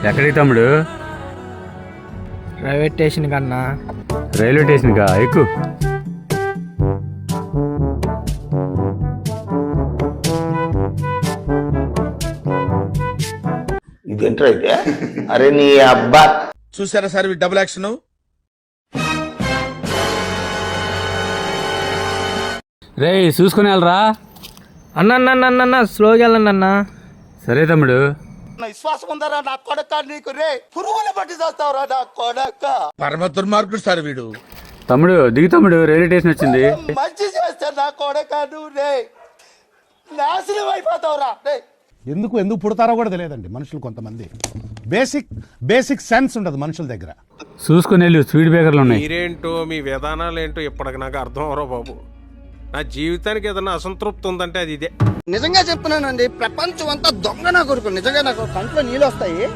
ఎక్కడికి తమ్ముడు? Railway station కన్నా. రైల్వే స్టేషన్కా? ఎక్కు. ఇదేంట్రా అయితే? అరే నీ అబ్బా చూసారా సార్ డబుల్ యాక్షన్. రే చూసుకుని వెళ్ళరా. అన్న స్లోగా వెళ్ళండి అన్న. సరే తమ్ముడు. విశ్వాసం ఉందరా నా కొడక, నీకు రే పురుగులు పట్టి చేస్తావురా నా కొడక. పరమ దుర్మార్గుడు సార్ వీడు. తమ్ముడు దిగు తమ్ముడు, రైల్వే స్టేషన్ వచ్చింది. మంచి చేస్తే నా కొడక నువ్వు రే నాశనం అయిపోతావురా రే. ఎందుకు పుడతారో కూడా తెలియదండి మనుషులు. కొంతమంది బేసిక్ సెన్స్ ఉండదు మనుషుల దగ్గర. చూసుకుని వెళ్ళు, స్పీడ్ బ్రేకర్లు ఉన్నాయి. మీరేంటో మీ విధానాలు ఏంటో ఇప్పటికి నాకు అర్థం అవరో బాబు. నా జీవితానికి ఏదైనా అసంతృప్తి ఉందంటే అది ఇదే. నిజంగా చెప్తున్నానండి, ప్రపంచం అంతా దొంగ నా కొడుకు. నిజంగా నాకు కంట్లో నీళ్ళు వస్తాయి.